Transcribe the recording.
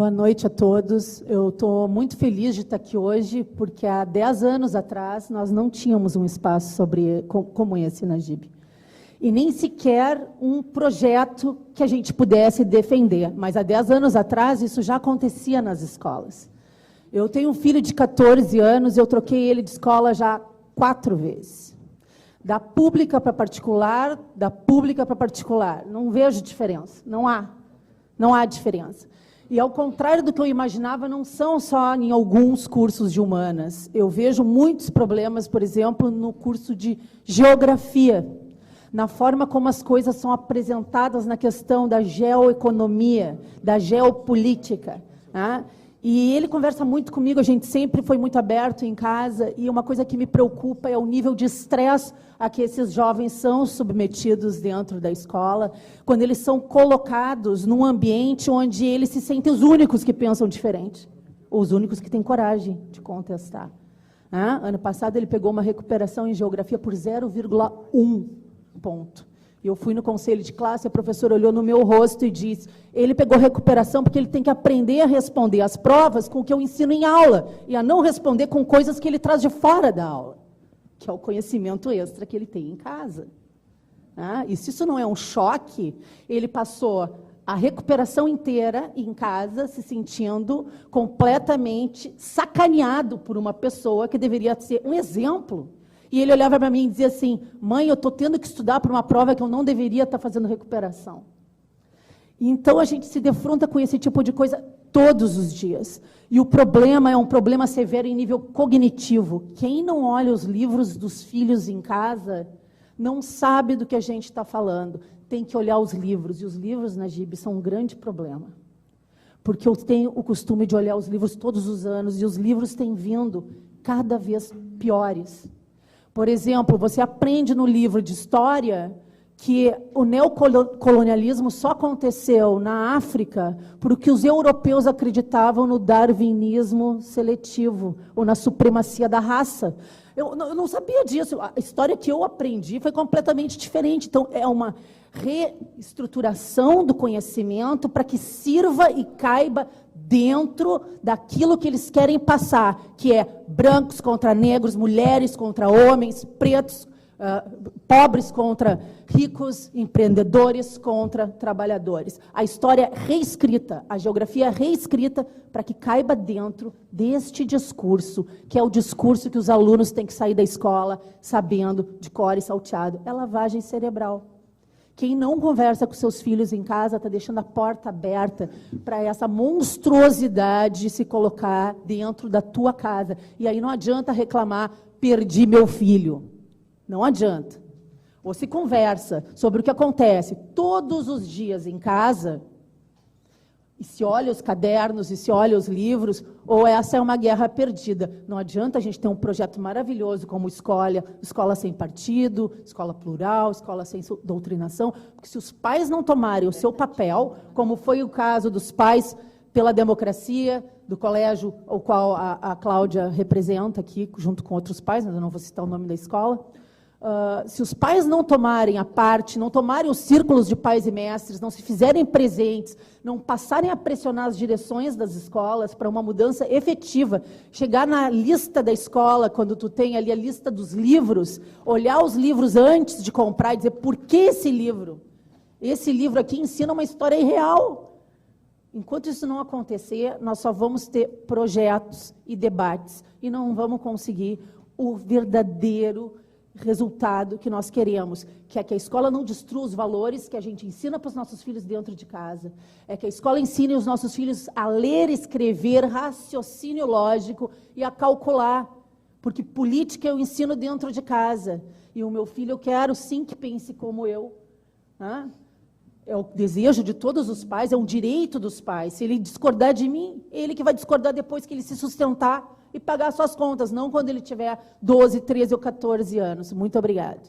Boa noite a todos. Eu estou muito feliz de estar aqui hoje, porque há 10 anos atrás nós não tínhamos um espaço como esse na GIB. E nem sequer um projeto que a gente pudesse defender. Mas há 10 anos atrás isso já acontecia nas escolas. Eu tenho um filho de 14 anos, eu troquei ele de escola já 4 vezes. Da pública para particular, da pública para particular. Não vejo diferença, não há diferença. E, ao contrário do que eu imaginava, não são só em alguns cursos de humanas. Eu vejo muitos problemas, por exemplo, no curso de geografia, na forma como as coisas são apresentadas na questão da geoeconomia, da geopolítica, né? E ele conversa muito comigo, a gente sempre foi muito aberto em casa, e uma coisa que me preocupa é o nível de estresse a que esses jovens são submetidos dentro da escola, quando eles são colocados num ambiente onde eles se sentem os únicos que pensam diferente, ou os únicos que têm coragem de contestar. Ano passado ele pegou uma recuperação em geografia por 0,1 ponto. Eu fui no conselho de classe, a professora olhou no meu rosto e disse, ele pegou recuperação porque ele tem que aprender a responder às provas com o que eu ensino em aula, e a não responder com coisas que ele traz de fora da aula, que é o conhecimento extra que ele tem em casa. E se isso não é um choque, ele passou a recuperação inteira em casa, se sentindo completamente sacaneado por uma pessoa que deveria ser um exemplo. E ele olhava para mim e dizia assim, mãe, eu estou tendo que estudar para uma prova que eu não deveria estar fazendo recuperação. Então, a gente se defronta com esse tipo de coisa todos os dias. E o problema é um problema severo em nível cognitivo. Quem não olha os livros dos filhos em casa não sabe do que a gente está falando. Tem que olhar os livros. E os livros na GIB são um grande problema. Porque eu tenho o costume de olhar os livros todos os anos, e os livros têm vindo cada vez piores. Por exemplo, você aprende no livro de história que o neocolonialismo só aconteceu na África porque os europeus acreditavam no darwinismo seletivo, ou na supremacia da raça. Eu não sabia disso. A história que eu aprendi foi completamente diferente. Então, é uma reestruturação do conhecimento para que sirva e caiba dentro daquilo que eles querem passar, que é brancos contra negros, mulheres contra homens, pretos, pobres contra ricos, empreendedores contra trabalhadores. A história reescrita, a geografia reescrita para que caiba dentro deste discurso, que é o discurso que os alunos têm que sair da escola sabendo de cor e salteado. É lavagem cerebral. Quem não conversa com seus filhos em casa está deixando a porta aberta para essa monstruosidade se colocar dentro da tua casa. E aí não adianta reclamar, perdi meu filho. Não adianta. Ou se conversa sobre o que acontece todos os dias em casa, e se olha os cadernos, e se olha os livros, ou essa é uma guerra perdida. Não adianta a gente ter um projeto maravilhoso como escola sem partido, escola plural, escola sem doutrinação, porque se os pais não tomarem o seu papel, como foi o caso dos pais pela democracia, do colégio ao qual a Cláudia representa aqui, junto com outros pais, mas eu não vou citar o nome da escola, se os pais não tomarem a parte, não tomarem os círculos de pais e mestres, não se fizerem presentes, não passarem a pressionar as direções das escolas para uma mudança efetiva, chegar na lista da escola, quando tu tem ali a lista dos livros, olhar os livros antes de comprar e dizer, por que esse livro? Esse livro aqui ensina uma história irreal. Enquanto isso não acontecer, nós só vamos ter projetos e debates, e não vamos conseguir o verdadeiro resultado que nós queremos, que é que a escola não destrua os valores que a gente ensina para os nossos filhos dentro de casa, é que a escola ensine os nossos filhos a ler, escrever, raciocínio lógico e a calcular, porque política eu ensino dentro de casa, e o meu filho eu quero sim que pense como eu. É o desejo de todos os pais, é um direito dos pais. Se ele discordar de mim, ele que vai discordar depois que ele se sustentar e pagar suas contas, não quando ele tiver 12, 13 ou 14 anos. Muito obrigada.